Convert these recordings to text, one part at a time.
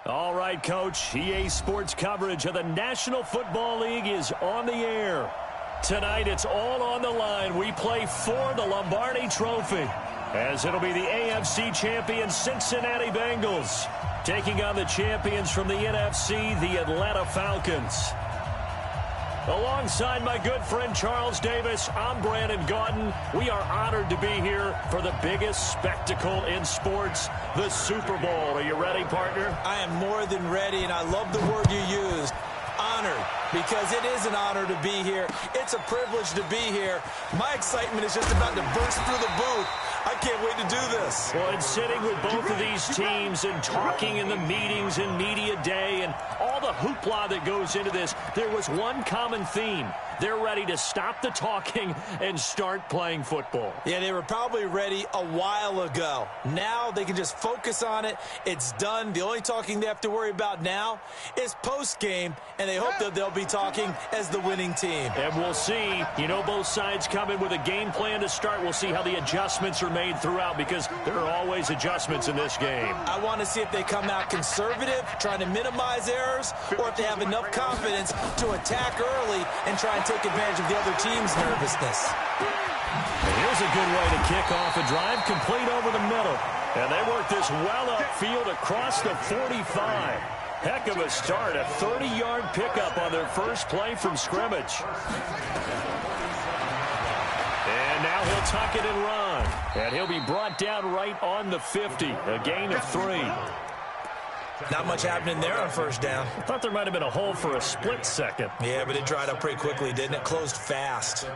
All right, Coach. EA Sports coverage of the National Football League is on the air. Tonight, it's all on the line. We play for the Lombardi Trophy, as it'll be the AFC champion Cincinnati Bengalz taking on the champions from the NFC, the Atlanta Falcons. Alongside my good friend Charles Davis, I'm Brandon Gaudin. We are honored to be here for the biggest spectacle in sports, the Super Bowl. Are you ready, partner? I am more than ready, and I love the word you used, honored, because it is an honor to be here. It's a privilege to be here. My excitement is just about to burst through the booth. I can't wait to do this. Well, and sitting with both of these teams and talking in the meetings and media day and all the hoopla that goes into this, there was one common theme. They're ready to stop the talking and start playing football. Yeah, they were probably ready a while ago. Now they can just focus on it. It's done. The only talking they have to worry about now is post-game, and they hope that they'll be talking as the winning team. And we'll see. You know, both sides come in with a game plan to start. We'll see how the adjustments are made throughout, because there are always adjustments in this game. I want to see if they come out conservative, trying to minimize errors, or if they have enough confidence to attack early and try and take advantage of the other team's nervousness. And here's a good way to kick off a drive, complete over the middle. And they work this well upfield across the 45. Heck of a start, a 30-yard pickup on their first play from scrimmage. And now he'll tuck it and run. And he'll be brought down right on the 50, a gain of 3. Not much happening there on first down. I thought there might have been a hole for a split second. Yeah, but it dried up pretty quickly, didn't it? Closed fast.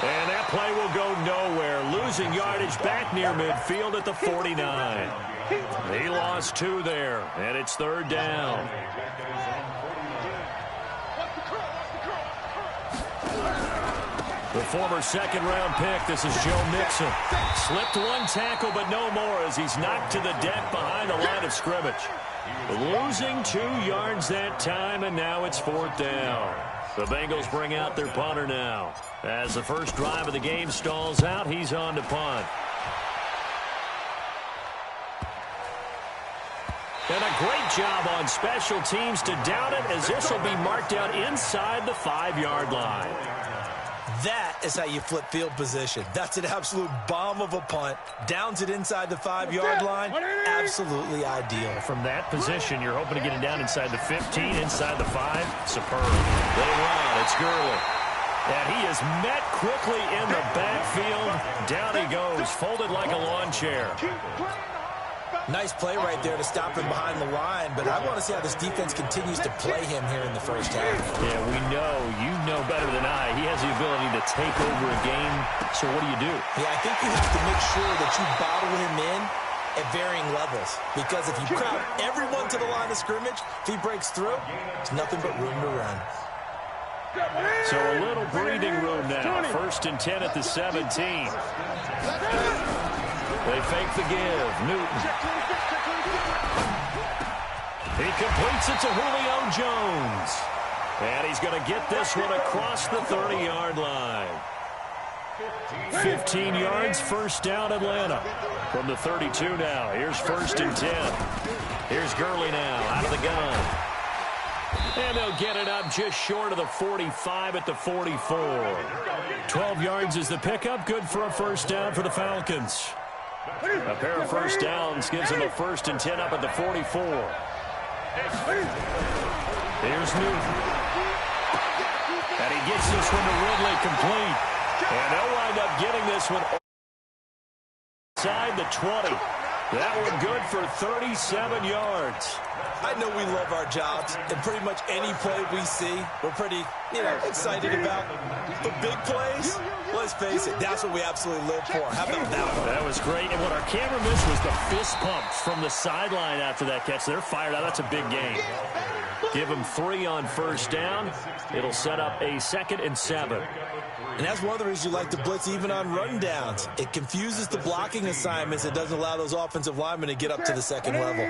And that play will go nowhere. Losing yardage back near midfield at the 49. He lost 2 there, and it's third down. The former second-round pick, this is Joe Mixon. Slipped one tackle, but no more as he's knocked to the deck behind the line of scrimmage. Losing 2 yards that time, and now it's fourth down. The Bengals bring out their punter now. As the first drive of the game stalls out, he's on to punt. And a great job on special teams to down it, as this will be marked out inside the 5-yard line. That is how you flip field position. That's an absolute bomb of a punt. Downs it inside the 5-yard line. Absolutely ideal. From that position, you're hoping to get it down inside the 15, inside the 5. Superb. Little run. It's Gurley. And he is met quickly in the backfield. Down he goes, folded like a lawn chair. Nice play right there to stop him behind the line, but I want to see how this defense continues to play him here in the first half. Yeah, we know. You know better than I. He has the ability to take over a game. So what do? Yeah, I think you have to make sure that you bottle him in at varying levels, because if you crowd everyone to the line of scrimmage, if he breaks through, there's nothing but room to run. So a little breathing room now. First and 10 at the 17. They fake the give. Newton. He completes it to Julio Jones. And he's going to get this one across the 30-yard line. 15 yards, first down Atlanta. From the 32 now. Here's first and 10. Here's Gurley now out of the gun. And they'll get it up just short of the 45 at the 44. 12 yards is the pickup. Good for a first down for the Falcons. A pair of first downs gives them a first and 10 up at the 44. Here's Newton. And he gets this one to Ridley complete. And they'll wind up getting this one inside the 20. That one good for 37 yards. I know we love our jobs, and pretty much any play we see, we're pretty, excited about. The big plays, let's face it, that's what we absolutely live for. How about that one? That was great. And what our camera missed was the fist pumps from the sideline after that catch. They're fired out. That's a big game. Give him 3 on first down. It'll set up a 2nd and 7. And that's one of the reasons you like to blitz even on run downs. It confuses the blocking assignments. It doesn't allow those offensive linemen to get up to the second level.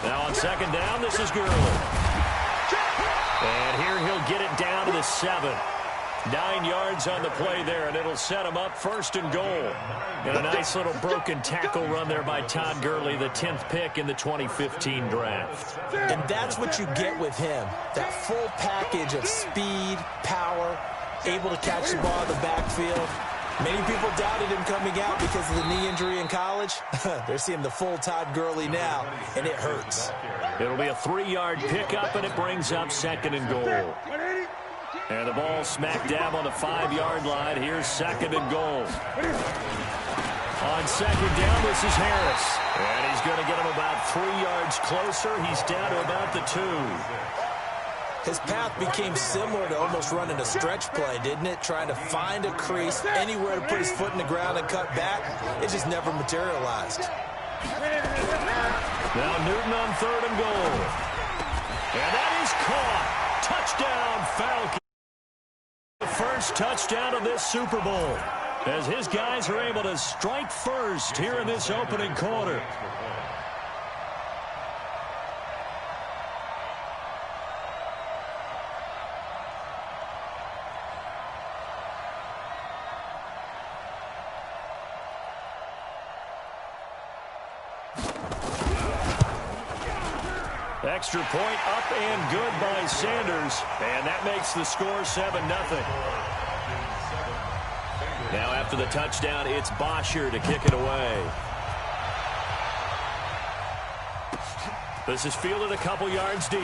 Now on 2nd down, this is Gurley. And here he'll get it down to the 7. 9 yards on the play there, and it'll set him up 1st and goal. And a nice little broken tackle run there by Todd Gurley, the 10th pick in the 2015 draft. And that's what you get with him, that full package of speed, power, able to catch the ball in the backfield. Many people doubted him coming out because of the knee injury in college. They're seeing the full Todd Gurley now, and it hurts. It'll be a 3-yard pickup, and it brings up 2nd and goal. And the ball smack dab on the 5-yard line. Here's 2nd and goal. On 2nd down, this is Harris. And he's going to get him about 3 yards closer. He's down to about the 2. His path became similar to almost running a stretch play, didn't it? Trying to find a crease, anywhere to put his foot in the ground and cut back. It just never materialized. Now Newton on 3rd and goal. And that is caught. Touchdown, Falcons. The first touchdown of this Super Bowl, as his guys are able to strike first here in this opening quarter. Extra point up and good by Sanders. And that makes the score 7-0. Now after the touchdown, it's Bosher to kick it away. This is fielded a couple yards deep.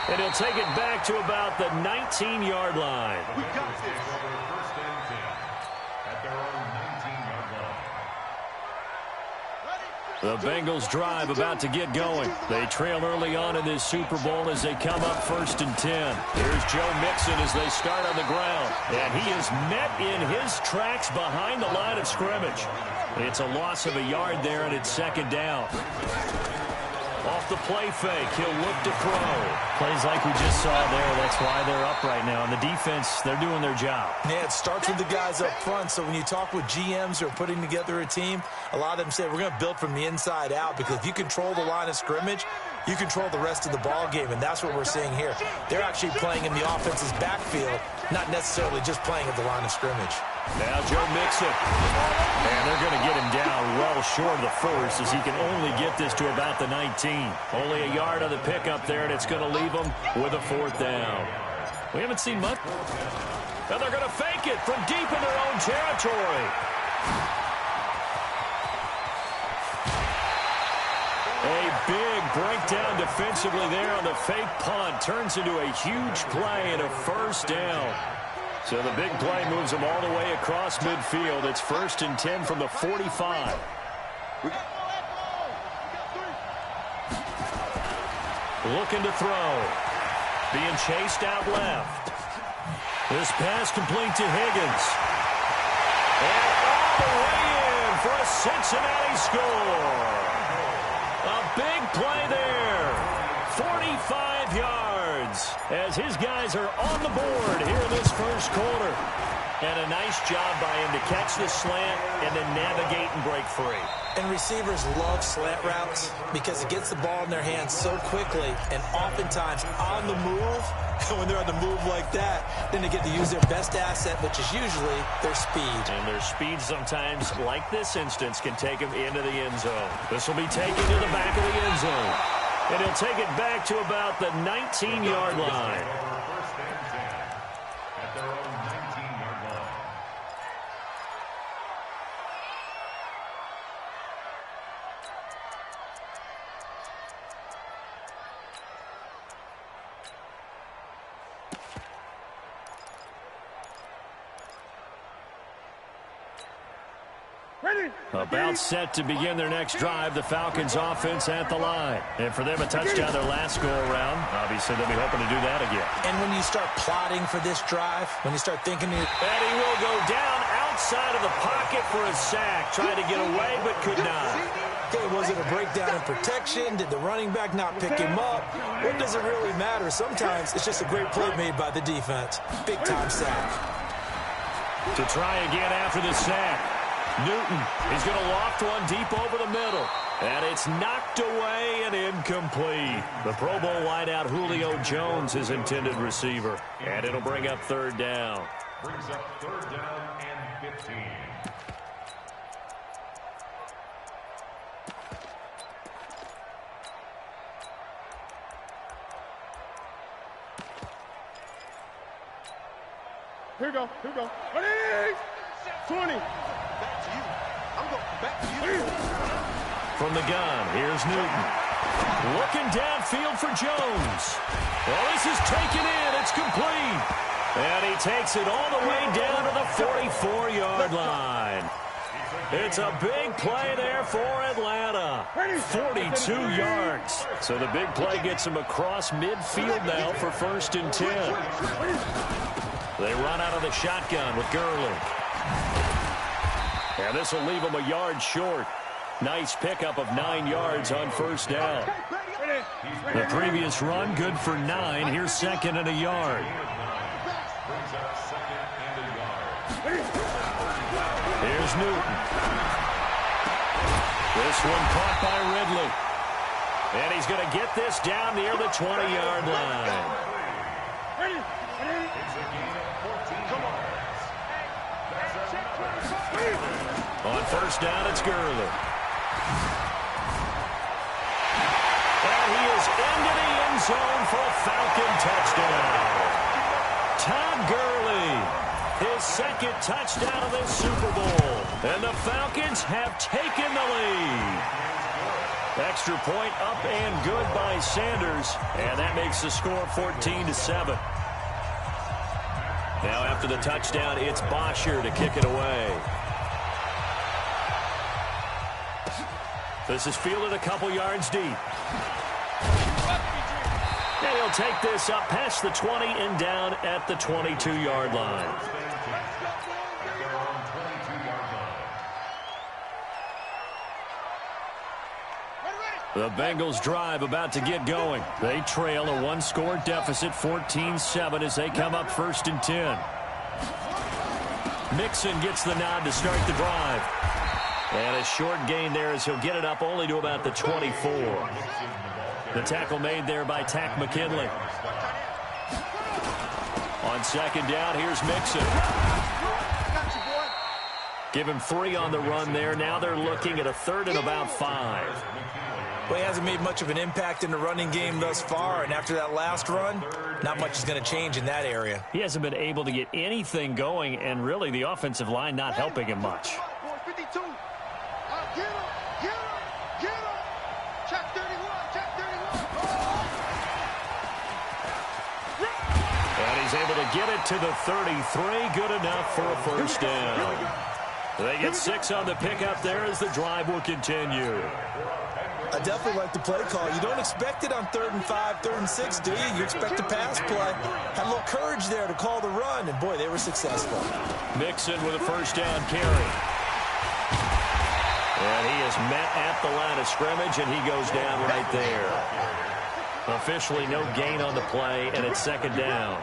And he'll take it back to about the 19-yard line. The Bengalz drive about to get going. They trail early on in this Super Bowl as they come up 1st and 10. Here's Joe Mixon as they start on the ground. And he is met in his tracks behind the line of scrimmage. It's a loss of a yard there, and it's 2nd down. Off the play fake, he'll look to throw. Plays like we just saw there. That's why they're up right now. And the defense, they're doing their job. Yeah, it starts with the guys up front. So when you talk with GMs who are putting together a team, a lot of them say, we're going to build from the inside out, because if you control the line of scrimmage, you control the rest of the ball game, and that's what we're seeing here. They're actually playing in the offense's backfield, not necessarily just playing at the line of scrimmage. Now Joe Mixon. And they're going to get him down well short of the 1st, as he can only get this to about the 19. Only a yard on the pickup there, and it's going to leave him with a 4th down. We haven't seen much. And they're going to fake it from deep in their own territory. A big breakdown defensively there on the fake punt. Turns into a huge play and a 1st down. So the big play moves them all the way across midfield. It's 1st and 10 from the 45. Looking to throw. Being chased out left. This pass complete to Higgins. And all the way in for a Cincinnati score. A big play there. 45 yards as his guys are on the board here in this 1st quarter. And a nice job by him to catch the slant and then navigate and break free. And receivers love slant routes because it gets the ball in their hands so quickly and oftentimes on the move. And when they're on the move like that, then they get to use their best asset, which is usually their speed. And their speed sometimes, like this instance, can take them into the end zone. This will be taken to the back of the end zone. And he'll take it back to about the 19-yard line. About set to begin their next drive, the Falcons offense at the line. And for them, a touchdown their last go-around. Obviously, they'll be hoping to do that again. And when you start plotting for this drive, when you start thinking... And he will go down outside of the pocket for a sack. Tried to get away, but could not. Okay, was it a breakdown in protection? Did the running back not pick him up? What does it really matter? Sometimes it's just a great play made by the defense. Big-time sack. To try again after the sack. Newton, he's going to loft one deep over the middle. And it's knocked away and incomplete. The Pro Bowl wideout Julio Jones, his intended receiver. And it'll bring up third down. Brings up third down and 15. Here we go. Ready? 20. Back to you. I'm going back to you. From the gun, here's Newton. Looking downfield for Jones. Well, this is taken in. It's complete. And he takes it all the way down to the 44-yard line. It's a big play there for Atlanta. 42 yards. So the big play gets him across midfield now for 1st and 10. They run out of the shotgun with Gurley. And this will leave him a yard short. Nice pickup of 9 yards on 1st down. The previous run, good for 9. Here's 2nd and a yard. Here's Newton. This one caught by Ridley. And he's going to get this down near the 20-yard line. On 1st down, it's Gurley. And he is into the end zone for a Falcon touchdown. Todd Gurley, his 2nd touchdown of this Super Bowl. And the Falcons have taken the lead. Extra point up and good by Sanders. And that makes the score 14-7. Now after the touchdown, it's Bosher to kick it away. This is fielded a couple yards deep. And he'll take this up past the 20 and down at the 22-yard line. The Bengals drive about to get going. They trail a 1-score deficit, 14-7, as they come up 1st and 10. Mixon gets the nod to start the drive. And a short gain there as he'll get it up only to about the 24. The tackle made there by Tack McKinley. On 2nd down, here's Mixon. Give him 3 on the run there. Now they're looking at a 3rd and about 5. Well, he hasn't made much of an impact in the running game thus far, and after that last run, not much is going to change in that area. He hasn't been able to get anything going, and really the offensive line not helping him much. 52. Get him. Check 31. And he's able to get it to the 33. Good enough for a 1st down. They get 6 on the pickup there as the drive will continue. I definitely like the play call. You don't expect it on 3rd and 5, 3rd and 6, do you? You expect a pass play. Had a little courage there to call the run, and boy, they were successful. Mixon with a 1st down carry. And he is met at the line of scrimmage, and he goes down right there. Officially no gain on the play, and it's 2nd down.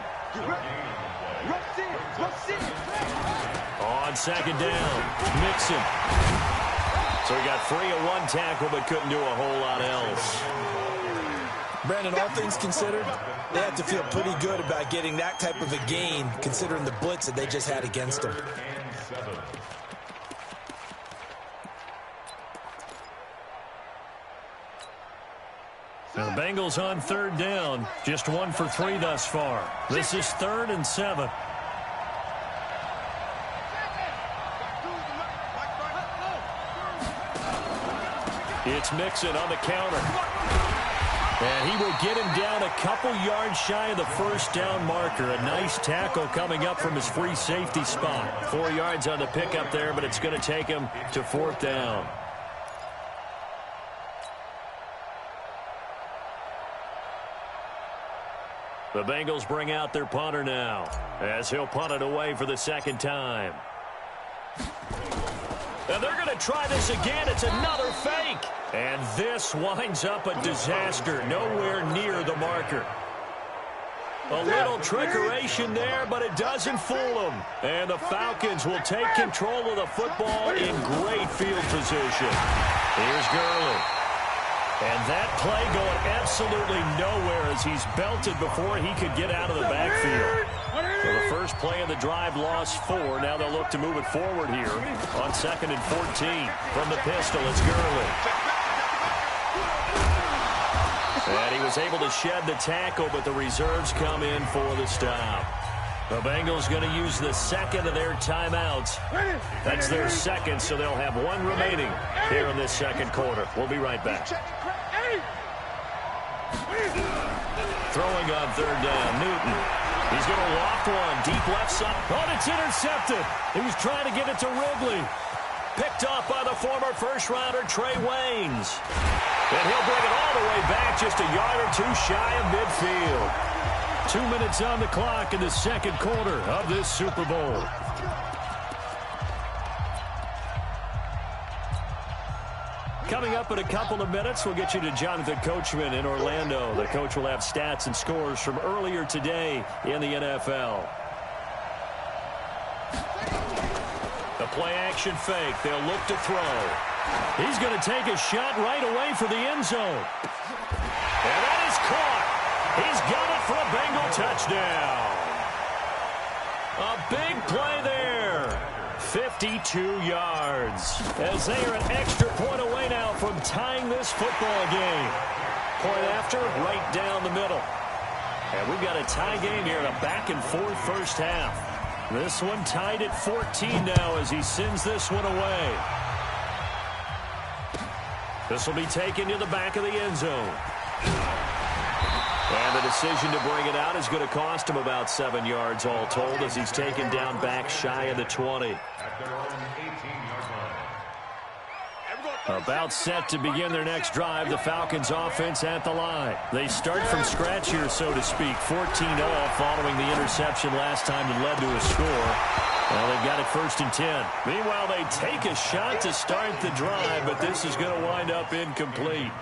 On 2nd down, Mixon. So he got free of 1 tackle, but couldn't do a whole lot else. Brandon, all things considered, they have to feel pretty good about getting that type of a gain, considering the blitz that they just had against them. Now the Bengals on 3rd down, just 1 for 3 thus far. This is 3rd and 7. It's Mixon on the counter. And he will get him down a couple yards shy of the 1st down marker. A nice tackle coming up from his free safety spot. 4 yards on the pickup there, but it's going to take him to 4th down. The Bengals bring out their punter now, as he'll punt it away for the 2nd time. And they're going to try this again. It's another fake. And this winds up a disaster. Nowhere near the marker. A little trickeration there, but it doesn't fool them. And the Falcons will take control of the football in great field position. Here's Gurley. And that play going absolutely nowhere as he's belted before he could get out of the backfield. So the first play of the drive lost 4. Now they'll look to move it forward here on 2nd and 14. From the pistol, it's Gurley. And he was able to shed the tackle, but the reserves come in for the stop. The Bengalz going to use the second of their timeouts. That's their second, so they'll have one remaining here in this second quarter. We'll be right back. Throwing on 3rd down, Newton. He's going to loft one, deep left side. Oh, it's intercepted. He was trying to get it to Wrigley. Picked off by the former first-rounder, Trey Waynes. And he'll bring it all the way back just a yard or 2 shy of midfield. 2 minutes on the clock in the second quarter of this Super Bowl. Coming up in a couple of minutes, we'll get you to Jonathan Coachman in Orlando. The coach will have stats and scores from earlier today in the NFL. The play-action fake. They'll look to throw. He's going to take a shot right away for the end zone. And that is caught. He's got it for a Bengal touchdown. A big play there. 52 yards. As they are an extra point away now from tying this football game. Point after, right down the middle. And we've got a tie game here in a back-and-forth first half. This one tied at 14 now as he sends this one away. This will be taken to the back of the end zone. And the decision to bring it out is going to cost him about 7 yards all told as he's taken down back shy of the 20. About set to begin their next drive, the Falcons offense at the line. They start from scratch here, so to speak. 14-0 following the interception last time that led to a score. Well, they've got it 1st and 10. Meanwhile, they take a shot to start the drive, but this is going to wind up incomplete.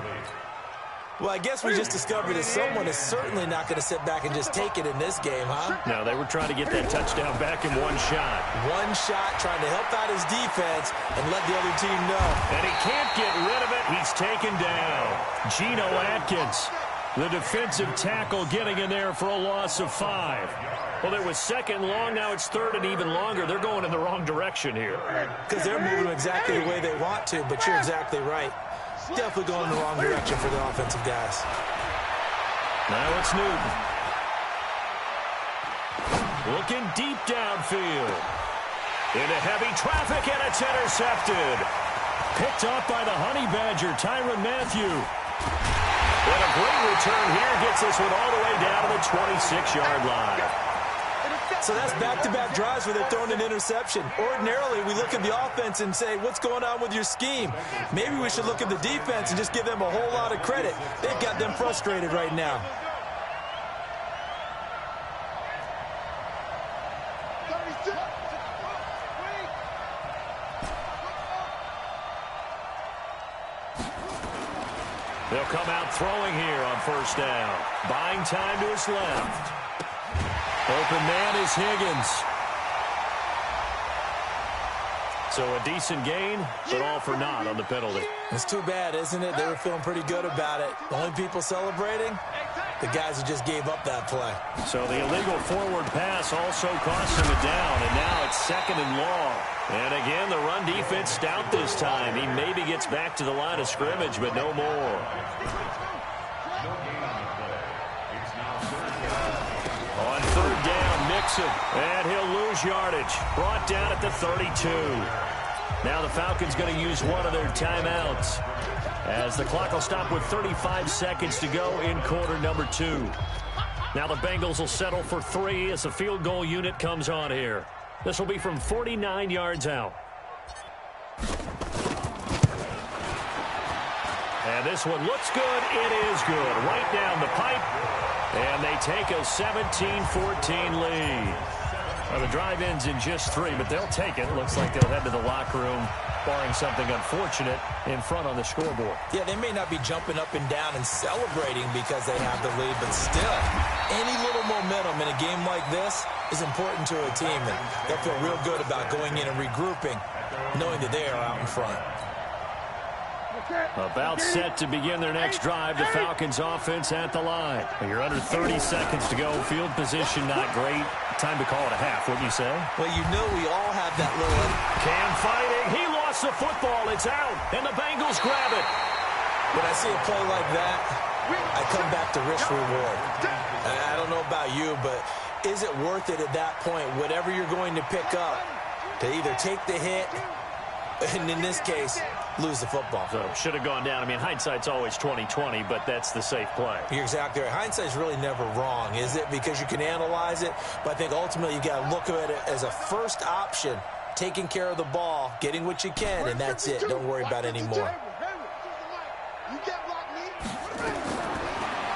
Well, I guess we just discovered that someone is certainly not going to sit back and just take it in this game, huh? No, they were trying to get that touchdown back in one shot. One shot, trying to help out his defense and let the other team know. And he can't get rid of it. He's taken down. Geno Atkins, the defensive tackle, getting in there for a loss of 5. Well, it was 2nd long. Now it's 3rd and even longer. They're going in the wrong direction here. Because they're moving exactly the way they want to, but you're exactly right. Definitely going in the wrong direction for the offensive guys. Now it's Newton. Looking deep downfield. Into heavy traffic, and it's intercepted. Picked off by the Honey Badger, Tyrann Mathieu. And a great return here gets this one all the way down to the 26-yard line. So that's back-to-back drives where they're throwing an interception. Ordinarily, we look at the offense and say, what's going on with your scheme? Maybe we should look at the defense and just give them a whole lot of credit. They've got them frustrated right now. They'll come out throwing here on 1st down. Buying time to his left. Open man is Higgins. So a decent gain, but all for naught on the penalty. It's too bad, isn't it? They were feeling pretty good about it. The only people celebrating, the guys who just gave up that play. So the illegal forward pass also cost him a down, and now it's 2nd and long. And again, the run defense stout this time. He maybe gets back to the line of scrimmage, but no more. On 3rd down, Mixon, and he'll lose yardage. Brought down at the 32. Now the Falcons going to use one of their timeouts as the clock will stop with 35 seconds to go in quarter number 2. Now the Bengalz will settle for 3 as the field goal unit comes on here. This will be from 49 yards out. And this one looks good. It is good. Right down the pipe. And they take a 17-14 lead. Well, the drive ends in just 3, but they'll take it. Looks like they'll head to the locker room, barring something unfortunate, in front on the scoreboard. Yeah, they may not be jumping up and down and celebrating because they have the lead, but still, any little momentum in a game like this is important to a team, and they'll feel real good about going in and regrouping, knowing that they are out in front. About set to begin their next drive. The Falcons offense at the line. You're under 30 seconds to go. Field position not great. Time to call it a half, wouldn't you say? Well, you know we all have that little... Cam fighting. He lost the football. It's out. And the Bengalz grab it. When I see a play like that, I come back to risk reward. I don't know about you, but is it worth it at that point, whatever you're going to pick up, to either take the hit, and in this case, lose the football? So should have gone down. I mean, hindsight's always 20/20, but that's the safe play. You're exactly right. Hindsight's really never wrong, is it? Because you can analyze it, but I think ultimately you got to look at it as a first option, taking care of the ball, getting what you can, and that's it. Don't worry about any more.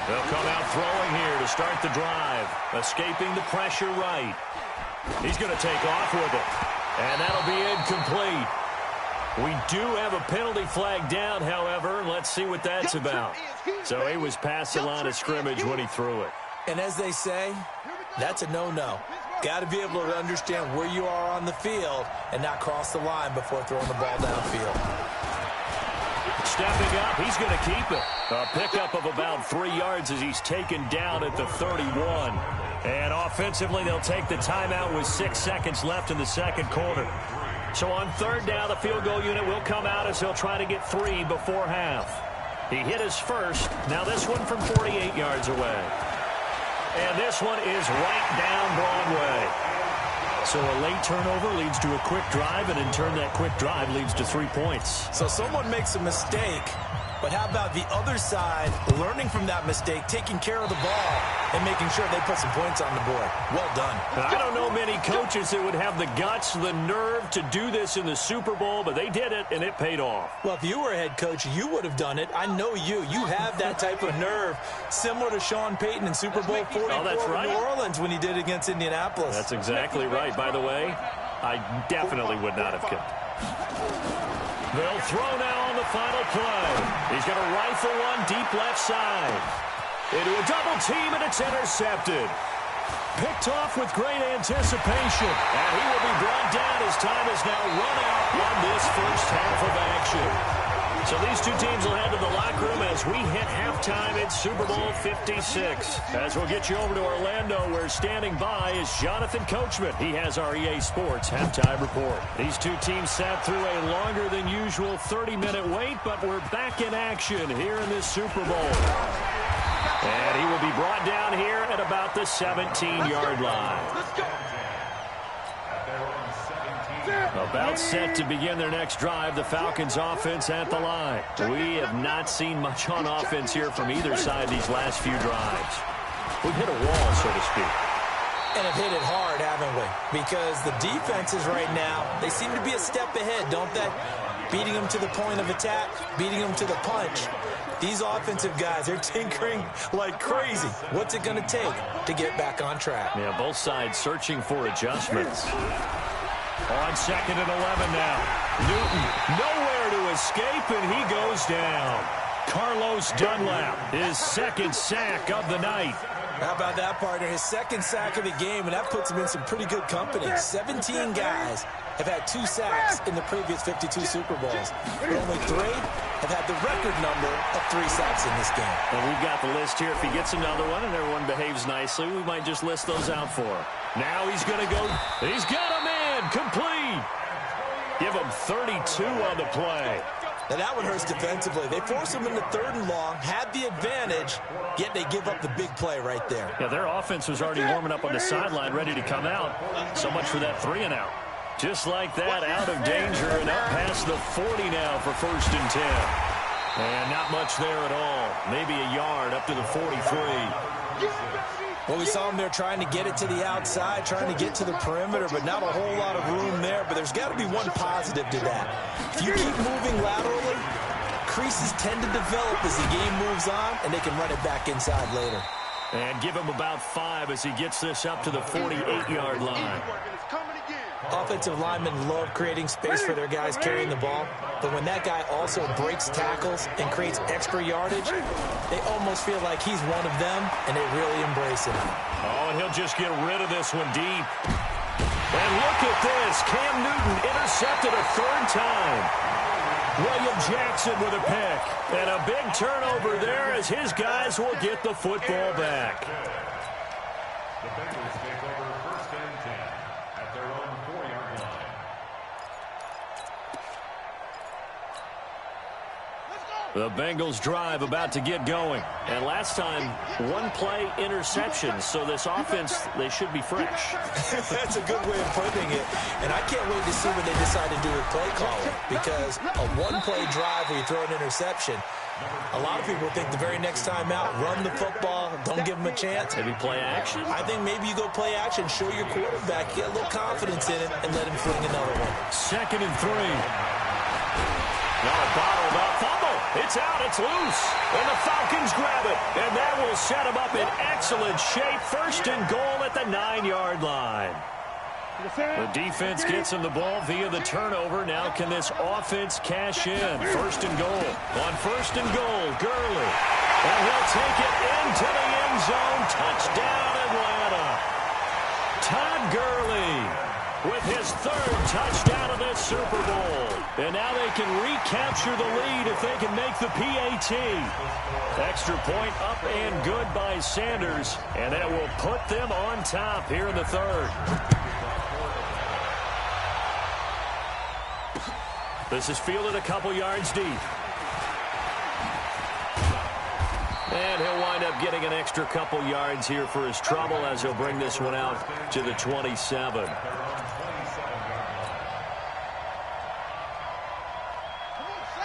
They'll come out throwing here to start the drive, escaping the pressure right. He's going to take off with it, and that'll be incomplete. We do have a penalty flag down, however. Let's see what that's about. So he was past the line of scrimmage when he threw it. And as they say, that's a no-no. Got to be able to understand where you are on the field and not cross the line before throwing the ball downfield. Stepping up, he's going to keep it. A pickup of about 3 yards as he's taken down at the 31. And offensively, they'll take the timeout with 6 seconds left in the second quarter. So on third down, the field goal unit will come out as he'll try to get 3 before half. He hit his first. Now this one from 48 yards away. And this one is right down Broadway. So a late turnover leads to a quick drive, and in turn that quick drive leads to 3 points. So someone makes a mistake, but how about the other side learning from that mistake, taking care of the ball, and making sure they put some points on the board? Well done. I don't know many coaches that would have the guts, the nerve to do this in the Super Bowl, but they did it, and it paid off. Well, if you were a head coach, you would have done it. I know you. You have that type of nerve, similar to Sean Payton in Super Bowl 44 in New Orleans when he did against Indianapolis. That's exactly right. By the way, I definitely would not have kicked. They'll throw now on the final play. He's going to rifle one deep left side. Into a double team, and it's intercepted. Picked off with great anticipation. And he will be brought down as time is now run out on this first half of action. So these two teams will head to the locker room as we hit halftime at Super Bowl 56. As we'll get you over to Orlando, where standing by is Jonathan Coachman. He has our EA Sports halftime report. These two teams sat through a longer than usual 30-minute wait, but we're back in action here in this Super Bowl. And he will be brought down here at about the 17-yard line. About set to begin their next drive, the Falcons offense at the line. We have not seen much on offense here from either side these last few drives. We've hit a wall, so to speak. And have hit it hard, haven't we? Because the defenses right now, they seem to be a step ahead, don't they? Beating them to the point of attack, beating them to the punch. These offensive guys, they're tinkering like crazy. What's it going to take to get back on track? Yeah, both sides searching for adjustments. On second and 11 now. Newton nowhere to escape, and he goes down. Carlos Dunlap, his second sack of the night. How about that, partner? His second sack of the game, and that puts him in some pretty good company. 17 guys have had 2 sacks in the previous 52 Super Bowls, but only 3 have had the record number of 3 sacks in this game. And we've got the list here. If he gets another one and everyone behaves nicely, we might just list those out for him. Now he's going to go. He's got a man. Complete. Give him 32 on the play. Now that one hurts defensively. They force him into 3rd and long, had the advantage, yet they give up the big play right there. Yeah, their offense was already warming up on the sideline, ready to come out. So much for that 3 and out. Just like that, out of danger and up past the 40 now for 1st and 10. And not much there at all. Maybe a yard up to the 43. Well, we saw him there trying to get it to the outside, trying to get to the perimeter, but not a whole lot of room there. But there's got to be one positive to that. If you keep moving laterally, creases tend to develop as the game moves on, and they can run it back inside later. And give him about 5 as he gets this up to the 48-yard line. Offensive linemen love creating space for their guys carrying the ball, but when that guy also breaks tackles and creates extra yardage, they almost feel like he's one of them, and they really embrace him. Oh, and he'll just get rid of this one deep. And look at this. Cam Newton intercepted a 3rd time. William Jackson with a pick. And a big turnover there as his guys will get the football back. The Bengals take over 1st and 10 at their own 4-yard line. The Bengals drive about to get going. And last time, 1-play interception. So this offense, they should be fresh. That's a good way of putting it. And I can't wait to see what they decide to do with play calling. Because a 1-play drive where you throw an interception, a lot of people think the very next time out, run the football, don't give them a chance. Maybe play action? I think maybe you go play action, show your quarterback, get a little confidence in it, and let him fling another one. 2nd and 3. Now a bottled up fumble. It's out. It's loose. And the Falcons grab it. And that will set them up in excellent shape. 1st and goal at the 9-yard line. The defense gets him the ball via the turnover. Now can this offense cash in? 1st and goal. On 1st and goal, Gurley. And he'll take it into the end zone. Touchdown, Atlanta. Todd Gurley with his 3rd touchdown of this Super Bowl. And now they can recapture the lead if they can make the PAT. Extra point up and good by Sanders. And that will put them on top here in the 3rd. This is fielded a couple yards deep. And he'll wind up getting an extra couple yards here for his trouble as he'll bring this one out to the 27.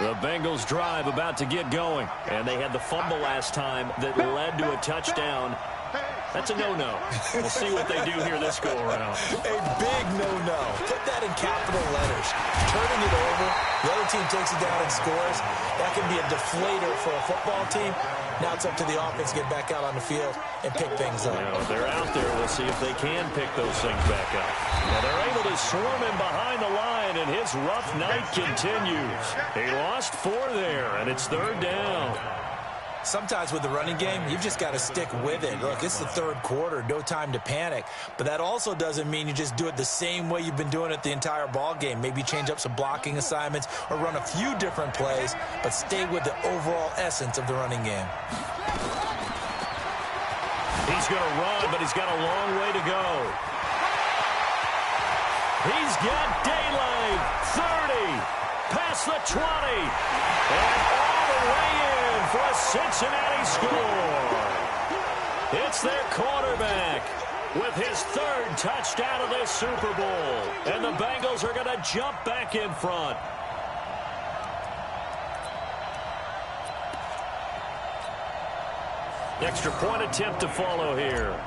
The Bengals drive about to get going. And they had the fumble last time that led to a touchdown. That's a no-no. We'll see what they do here this go-around. A big no-no. Put that in capital letters. Turning it over, the other team takes it down and scores. That can be a deflator for a football team. Now it's up to the offense to get back out on the field and pick things up. Now, if they're out there, we'll see if they can pick those things back up. Now, they're able to swarm him behind the line, and his rough night continues. He lost 4 there, and it's 3rd down. Sometimes with the running game, you've just got to stick with it. Look, it's the 3rd quarter, no time to panic. But that also doesn't mean you just do it the same way you've been doing it the entire ball game. Maybe change up some blocking assignments or run a few different plays, but stay with the overall essence of the running game. He's going to run, but he's got a long way to go. He's got daylight. 30, past the 20, and all the way in for a Cincinnati score. It's their quarterback with his 3rd touchdown of this Super Bowl. And the Bengals are going to jump back in front. Extra point attempt to follow here.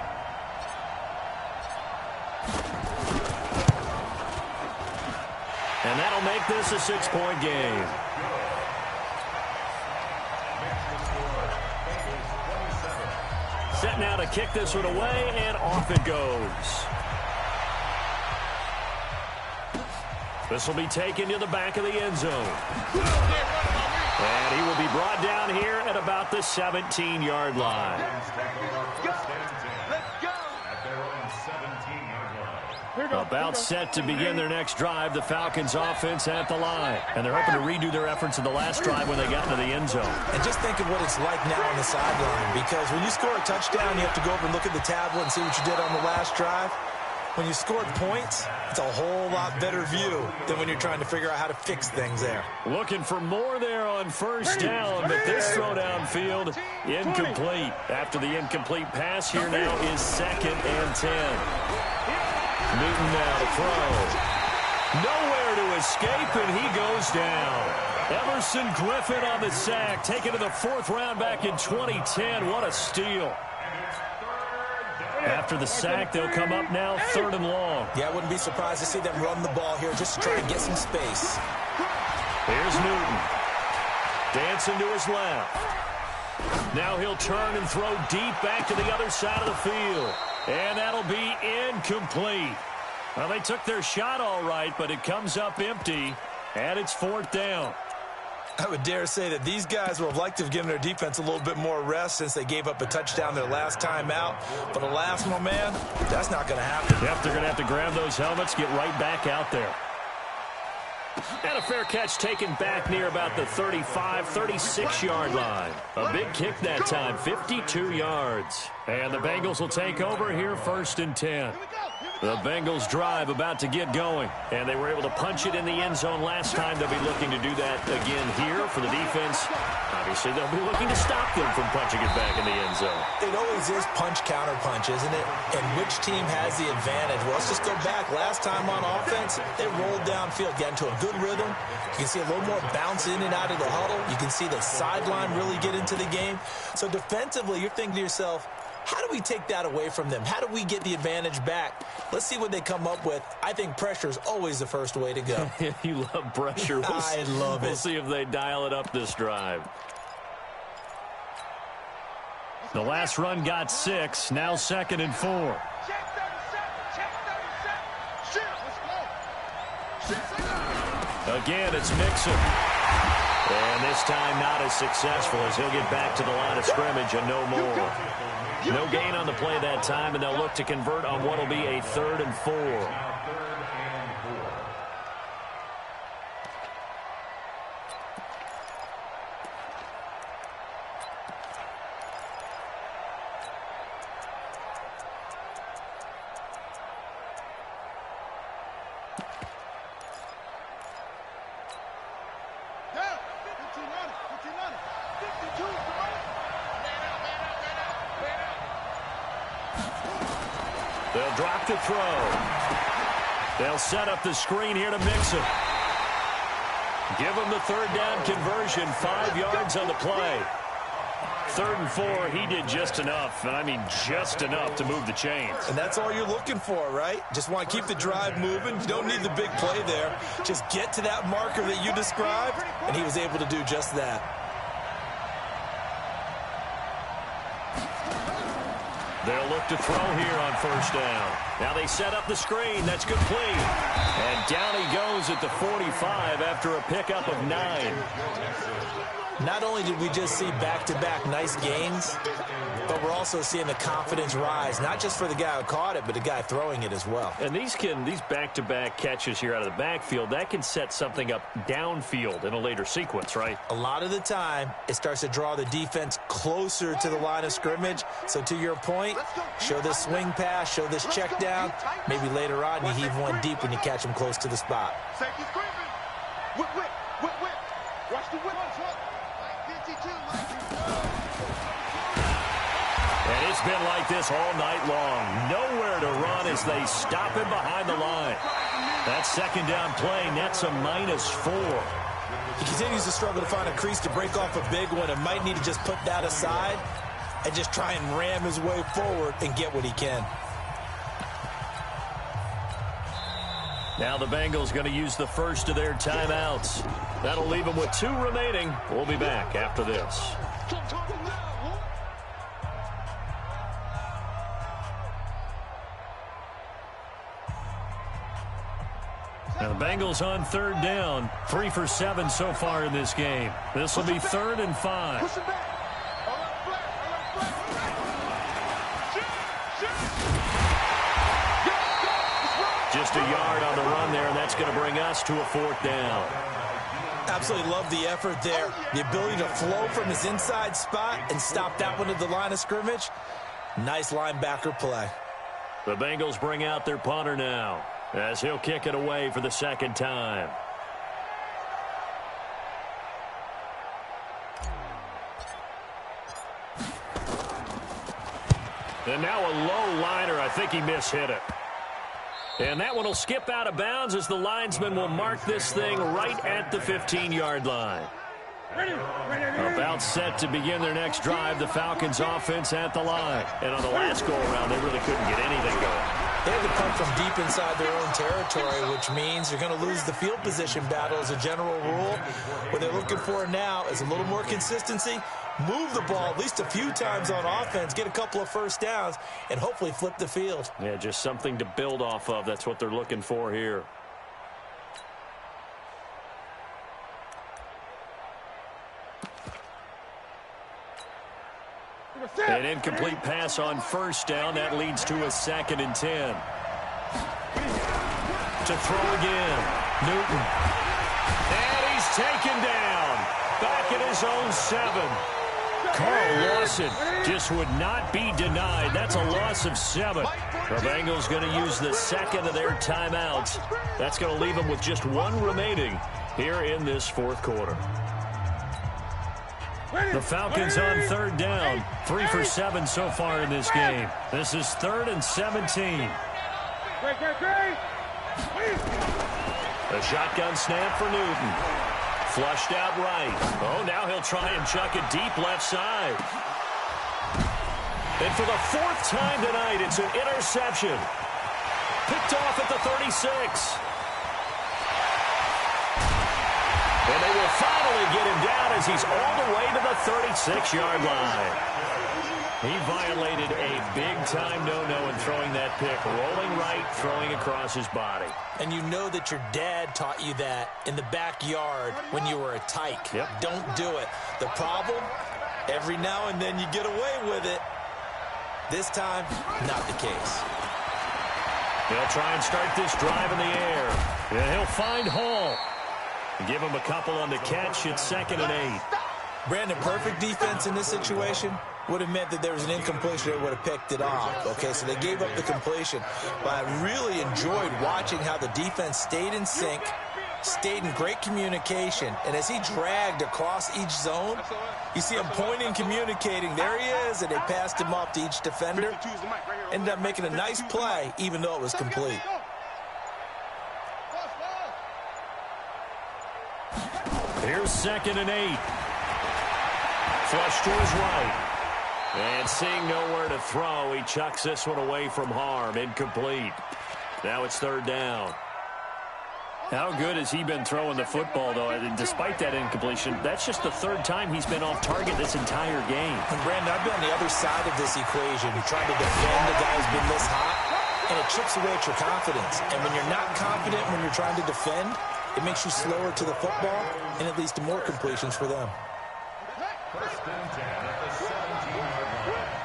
And that'll make this a 6-point game. Set now to kick this one away, and off it goes. This will be taken to the back of the end zone. And he will be brought down here at about the 17-yard line. About set to begin their next drive, the Falcons offense at the line. And they're hoping to redo their efforts in the last drive when they got into the end zone. And just think of what it's like now on the sideline, because when you score a touchdown, you have to go over and look at the tablet and see what you did on the last drive. When you scored points, it's a whole lot better view than when you're trying to figure out how to fix things there. Looking for more there on 1st down, but this throw downfield, incomplete. After the incomplete pass, here now is 2nd and 10. Newton now to throw. Nowhere to escape, and he goes down. Everson Griffin on the sack, taken to the 4th round back in 2010. What a steal. After the sack, they'll come up now 3rd and long. Yeah, I wouldn't be surprised to see them run the ball here just to try and get some space. Here's Newton. Dancing to his left. Now he'll turn and throw deep back to the other side of the field. And that'll be incomplete. Well, they took their shot all right, but it comes up empty, and it's 4th down. I would dare say that these guys would have liked to have given their defense a little bit more rest since they gave up a touchdown their last time out. But the last one, man, that's not going to happen. Yep, they're going to have to grab those helmets, get right back out there. And a fair catch taken back near about the 35, 36-yard line. A big kick that time, 52 yards. And the Bengals will take over here 1st and 10. The Bengals drive about to get going, and they were able to punch it in the end zone last time. They'll be looking to do that again here for the defense. Obviously, they'll be looking to stop them from punching it back in the end zone. It always is punch-counter-punch, isn't it? And which team has the advantage? Well, let's just go back. Last time on offense, they rolled downfield, got into a good rhythm. You can see a little more bounce in and out of the huddle. You can see the sideline really get into the game. So defensively, you're thinking to yourself, how do we take that away from them? How do we get the advantage back? Let's see what they come up with. I think pressure is always the first way to go. You love pressure. I love it. We'll see if they dial it up this drive. The last run got 6. Now 2nd and 4. Check 37. Check 37. Again, it's Mixon. And this time not as successful as he'll get back to the line of scrimmage and no more. No gain on the play that time, and they'll look to convert on what will be a 3rd and 4. They'll drop to throw. They'll set up the screen here to Mixon. Give him the 3rd down conversion, 5 yards on the play. 3rd and 4, he did just enough, and I mean just enough to move the chains. And that's all you're looking for, right? Just want to keep the drive moving. You don't need the big play there. Just get to that marker that you described, and he was able to do just that. They'll look to throw here on 1st down. Now they set up the screen. That's complete. And down he goes at the 45 after a pickup of 9. Not only did we just see back-to-back nice gains, but we're also seeing the confidence rise, not just for the guy who caught it, but the guy throwing it as well. And these back-to-back catches here out of the backfield, that can set something up downfield in a later sequence, right? A lot of the time, it starts to draw the defense closer to the line of scrimmage. So to your point, show this swing pass, show this check down. Maybe later on you heave one deep when you catch them close to the spot. Safety screaming. Whip, whip, whip, whip. Watch the whip. And it's been like this all night long. Nowhere to run as they stop him behind the line. That 2nd down play nets a -4. He continues to struggle to find a crease to break off a big one and might need to just put that aside and just try and ram his way forward and get what he can. Now the Bengals going to use the first of their timeouts. That'll leave them with 2 remaining. We'll be back after this. Now the Bengals on 3rd down. 3 for 7 so far in this game. This will be 3rd and 5. Just a yard on the run there, and that's going to bring us to a 4th down. Absolutely love the effort there. The ability to flow from his inside spot and stop that one at the line of scrimmage. Nice linebacker play. The Bengals bring out their punter now as he'll kick it away for the 2nd time. And now a low liner. I think he mishit it. And that one will skip out of bounds as the linesman will mark this thing right at the 15-yard line. About set to begin their next drive, the Falcons offense at the line. And on the last go-around, they really couldn't get anything going. They had to punt from deep inside their own territory, which means you're going to lose the field position battle as a general rule. What they're looking for now is a little more consistency, move the ball at least a few times on offense, get a couple of first downs, and hopefully flip the field. Yeah, just something to build off of. That's what they're looking for here. An incomplete pass on first down. That leads to a 2nd and 10. To throw again. Newton. And he's taken down. Back at his own 7. Carl Lawson just would not be denied. That's a loss of 7. The Bengals going to use the 2nd of their timeouts. That's going to leave them with just 1 remaining here in this 4th quarter. The Falcons on 3rd down. 3 for 7 so far in this game. This is 3rd and 17. The shotgun snap for Newton. Flushed out right. Oh, now he'll try and chuck it deep left side. And for the 4th time tonight, it's an interception. Picked off at the 36. And they will finally get him down as he's all the way to the 36-yard line. He violated a big-time no-no in throwing that pick. Rolling right, throwing across his body. And you know that your dad taught you that in the backyard when you were a tyke. Yep. Don't do it. The problem, every now and then you get away with it. This time, not the case. He'll try and start this drive in the air. And he'll find Hall. Give him a couple on the catch. It's 2nd and 8. Brandon, perfect defense in this situation would have meant that there was an incompletion. They would have picked it off. Okay, so they gave up the completion. But I really enjoyed watching how the defense stayed in sync, stayed in great communication. And as he dragged across each zone, you see him pointing, communicating. There he is, and they passed him off to each defender. Ended up making a nice play, even though it was complete. Here's 2nd and 8. Flush to his right. And seeing nowhere to throw, he chucks this one away from harm. Incomplete. Now it's 3rd down. How good has he been throwing the football, though? Despite that incompletion, that's just the 3rd time he's been off target this entire game. And Brandon, I've been on the other side of this equation, trying to defend a guy who's been this hot, and it chips away at your confidence. And when you're not confident when you're trying to defend, it makes you slower to the football, and it leads to more completions for them. 1st and 10 at the 17-yard line.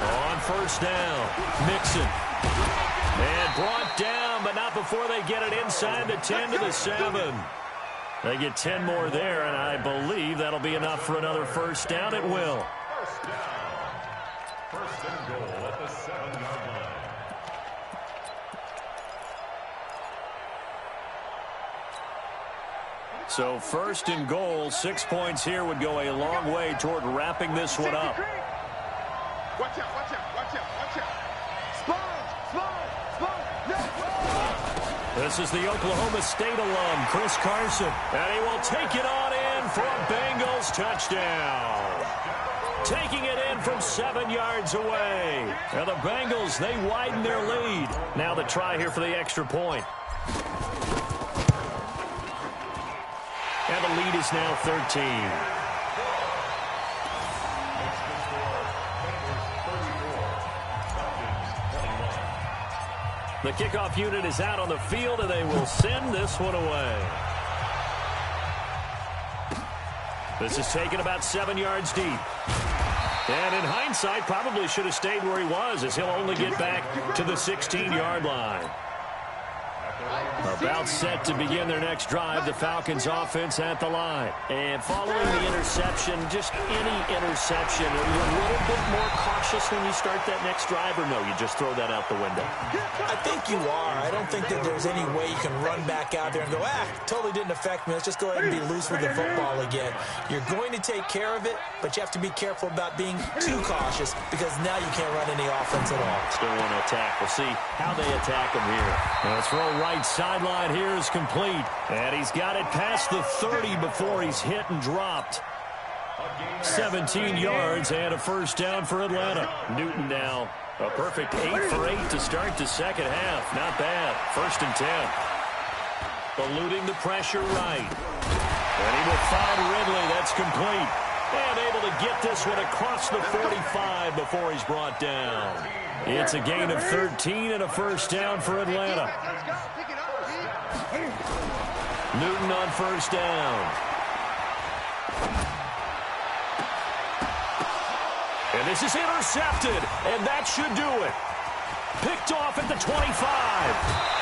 On 1st down, Mixon. And brought down, but not before they get it inside the 10 to the 7. They get 10 more there, and I believe that'll be enough for another 1st down. It will. 1st down. 1st and goal at the 7-yard line. So 1st and goal, 6 points here would go a long way toward wrapping this one up. Watch out, watch out, watch out, watch out. This is the Oklahoma State alum, Chris Carson. And he will take it on in for a Bengalz touchdown. Taking it in from 7 yards away. And the Bengalz, they widen their lead. Now the try here for the extra point. And the lead is now 13. The kickoff unit is out on the field, and they will send this one away. This is taken about 7 yards deep. And in hindsight, probably should have stayed where he was, as he'll only get back to the 16-yard line. About set to begin their next drive, the Falcons offense at the line. And following the interception, just any interception, are you a little bit more cautious when you start that next drive, or no, you just throw that out the window? I think you are. I don't think that there's any way you can run back out there and go, totally didn't affect me. Let's just go ahead and be loose with the football again. You're going to take care of it, but you have to be careful about being too cautious, because now you can't run any offense at all. Still want to attack. We'll see how they attack him here. The throw right sideline here is complete. And he's got it past the 30 before he's hit and dropped. 17 yards and a first down for Atlanta. Newton now a perfect 8 for 8 to start the second half. Not bad. 1st and 10. Eluding the pressure right. And he will find Ridley. That's complete. And able to get this one across the 45 before he's brought down. It's a gain of 13 and a first down for Atlanta. Newton on first down. And this is intercepted, and that should do it. Picked off at the 25.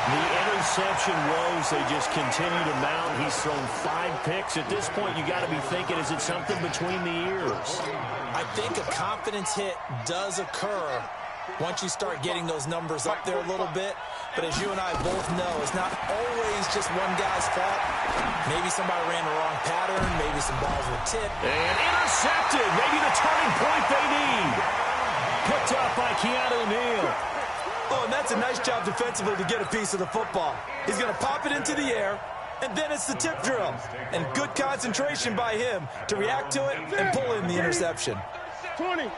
The interception woes, they just continue to mount. He's thrown 5 picks. At this point, you got to be thinking, is it something between the ears? I think a confidence hit does occur once you start getting those numbers up there a little bit. But as you and I both know, it's not always just one guy's fault. Maybe somebody ran the wrong pattern. Maybe some balls were tipped. And intercepted. Maybe the turning point they need. Picked up by Keanu Neal. Oh, and that's a nice job defensively to get a piece of the football. He's going to pop it into the air, and then it's the tip drill. And good concentration by him to react to it and pull in the interception. 20.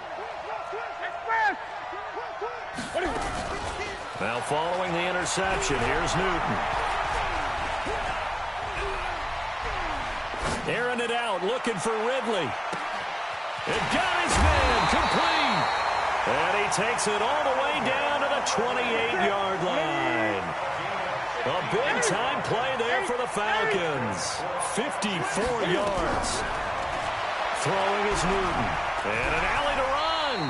Now following the interception, here's Newton. Airing it out, looking for Ridley. It got his man, complete. And he takes it all the way down to the 28-yard line. A big-time play there for the Falcons. 54 yards. Throwing is Newton. And an alley to run.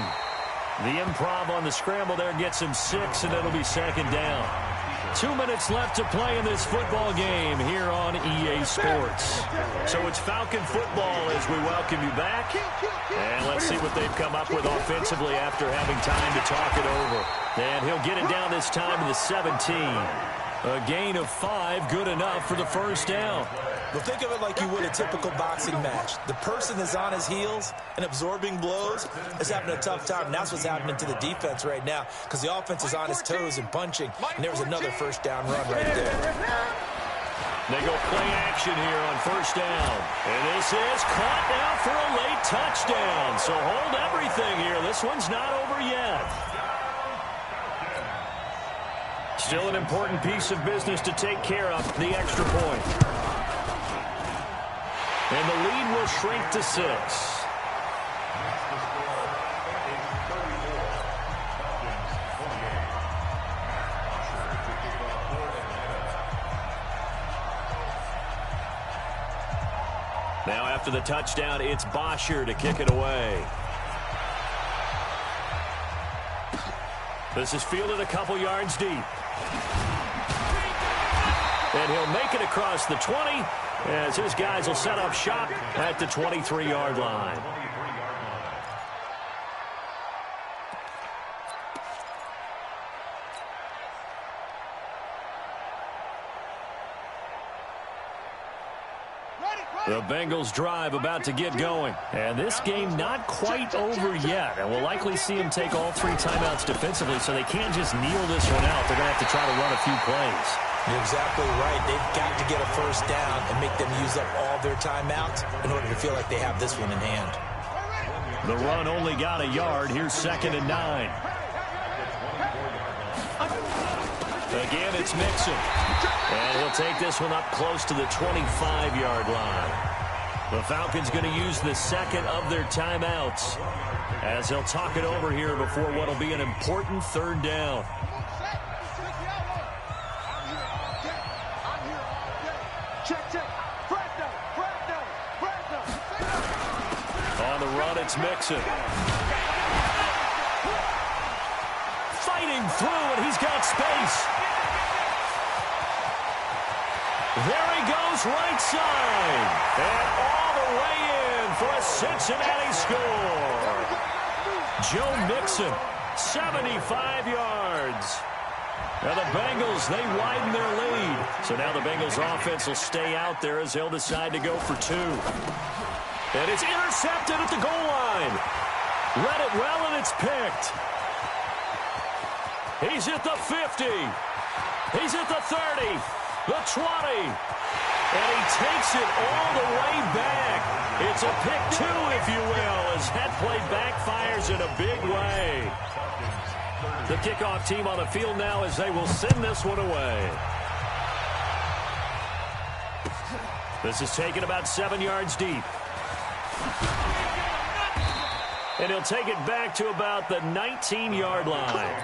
The improv on the scramble there gets him 6, and it'll be second down. 2 minutes left to play in this football game here on EA Sports. So it's Falcon football as we welcome you back. And let's see what they've come up with offensively after having time to talk it over. And he'll get it down this time to the 17. A gain of 5, good enough for the first down. Well, think of it like you would a typical boxing match. The person is on his heels and absorbing blows is having a tough time. And that's what's happening to the defense right now because the offense is on his toes and punching. And there was another first down run right there. They go play action here on first down. And this is caught now for a late touchdown. So hold everything here. This one's not over yet. Still an important piece of business to take care of, the extra point. And the lead will shrink to 6. Now after the touchdown, it's Bosher to kick it away. This is fielded a couple yards deep. And he'll make it across the 20 as his guys will set up shop at the 23-yard line. The Bengalz drive about to get going. And this game not quite over yet. And we'll likely see them take all 3 timeouts defensively, so they can't just kneel this one out. They're going to have to try to run a few plays. You're exactly right. They've got to get a first down and make them use up all their timeouts in order to feel like they have this one in hand. The run only got a yard. Here's 2nd and 9. Again, it's Mixon. And he'll take this one up close to the 25-yard line. The Falcons going to use the second of their timeouts as they'll talk it over here before what will be an important 3rd down. On the run, it's Mixon. Fighting through, and he's got space. There he goes, right side. And all the way in for a Cincinnati score. Joe Mixon, 75 yards. Now the Bengalz, they widen their lead. So now the Bengalz offense will stay out there as they'll decide to go for 2. And it's intercepted at the goal line. Read it well, and it's picked. He's at the 50. He's at the 30. The 20. And he takes it all the way back. It's a pick two, if you will, as that play backfires in a big way. The kickoff team on the field now as they will send this one away. This is taken about 7 yards deep. And he'll take it back to about the 19-yard line.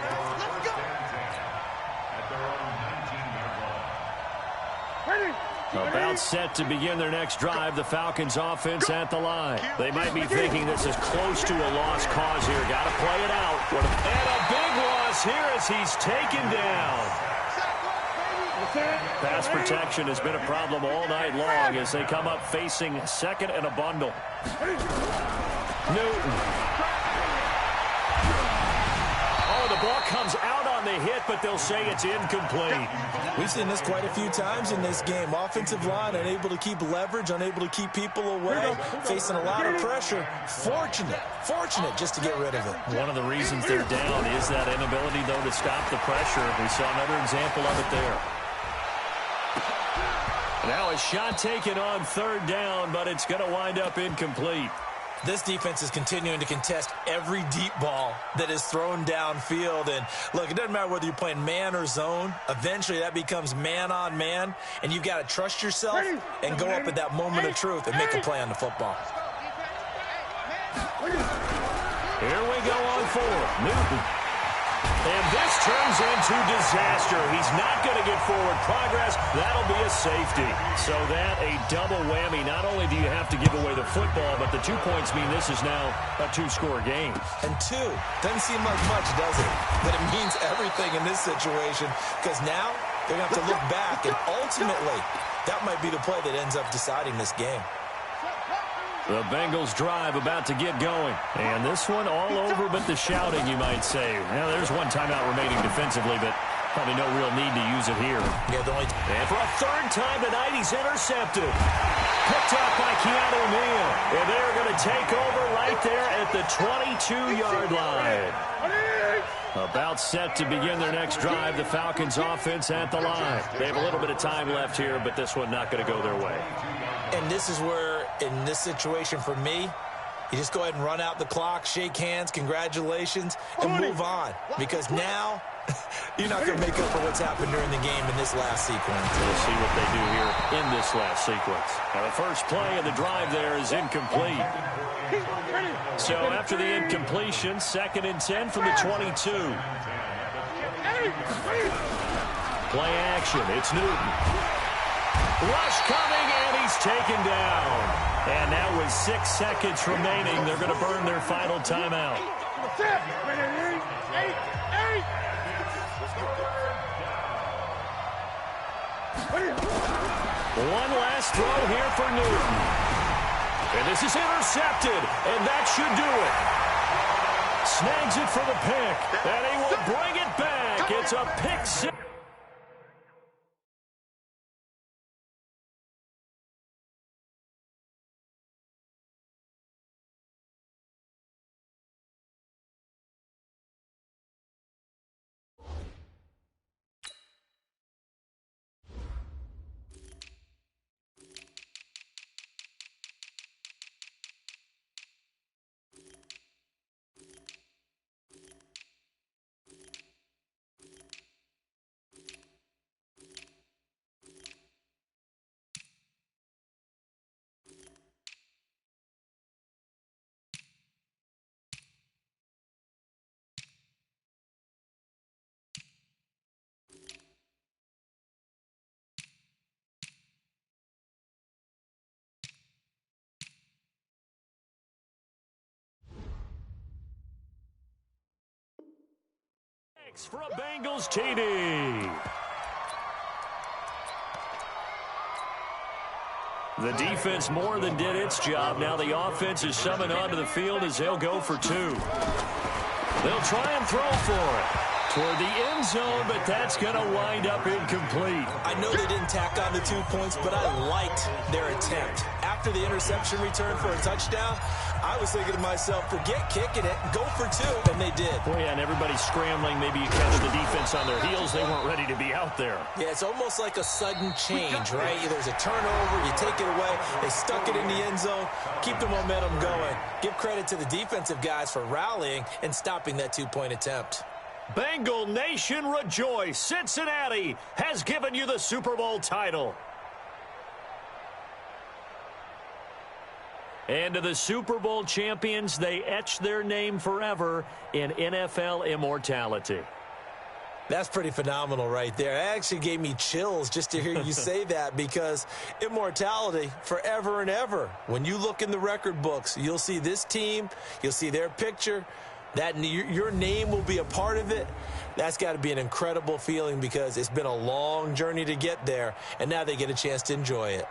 About set to begin their next drive, the Falcons offense at the line. They might be thinking this is close to a lost cause here. Got to play it out. And a big loss here as he's taken down. Pass protection has been a problem all night long as they come up facing second and a bundle. Newton. Oh, the ball comes out on the hit, but they'll say it's incomplete. We've seen this quite a few times in this game. Offensive line unable to keep leverage, unable to keep people away, facing a lot of pressure. Fortunate just to get rid of it. One of the reasons they're down is that inability, though, to stop the pressure. We saw another example of it there. Now a shot taken on third down, but it's going to wind up incomplete. This defense is continuing to contest every deep ball that is thrown downfield. And, look, it doesn't matter whether you're playing man or zone. Eventually that becomes man-on-man, and you've got to trust yourself and go up at that moment of truth and make a play on the football. Here we go on fourth. Newton. And this turns into disaster. He's not going to get forward progress. That'll be a safety. So that a double whammy. Not only do you have to give away the football, but the 2 points mean this is now a two-score game. And two, doesn't seem like much, does it? But it means everything in this situation because now they're going to have to look back, and ultimately that might be the play that ends up deciding this game. The Bengalz drive about to get going. And this one all over but the shouting, you might say. Now, there's one timeout remaining defensively, but probably no real need to use it here. Yeah, and for a third time tonight, he's intercepted. Picked up by Keanu Neal. And they're going to take over right there at the 22-yard line. About set to begin their next drive, the Falcons offense at the line. They have a little bit of time left here, but this one not going to go their way. And this is where, in this situation for me, you just go ahead and run out the clock, shake hands, congratulations, and move on. Because now, you're not going to make up for what's happened during the game in this last sequence. We'll see what they do here in this last sequence. Now, the first play of the drive there is incomplete. So after the incompletion, 2nd and 10 from the 22. Play action. It's Newton. Rush coming, and he's taken down. And now with 6 seconds remaining, they're going to burn their final timeout. One last throw here for Newton. And this is intercepted, and that should do it. Snags it for the pick, and he will bring it back. It's a pick six. For a Bengalz TD. The defense more than did its job. Now the offense is summoned onto the field as they'll go for two. They'll try and throw for it. Toward the end zone, but that's going to wind up incomplete. I know they didn't tack on the 2 points, but I liked their attempt. After the interception return for a touchdown, I was thinking to myself, forget kicking it, go for 2, and they did. Boy, and everybody's scrambling. Maybe you catch the defense on their heels. They weren't ready to be out there. Yeah, it's almost like a sudden change, right? There's a turnover, you take it away, they stuck it in the end zone, keep the momentum going. Give credit to the defensive guys for rallying and stopping that 2-point attempt. Bengal Nation rejoice. Cincinnati has given you the Super Bowl title. And to the Super Bowl champions, they etch their name forever in NFL immortality. That's pretty phenomenal right there. It actually gave me chills just to hear you say that, because immortality forever and ever. When you look in the record books, you'll see this team, you'll see their picture, that your name will be a part of it. That's got to be an incredible feeling, because it's been a long journey to get there, and now they get a chance to enjoy it.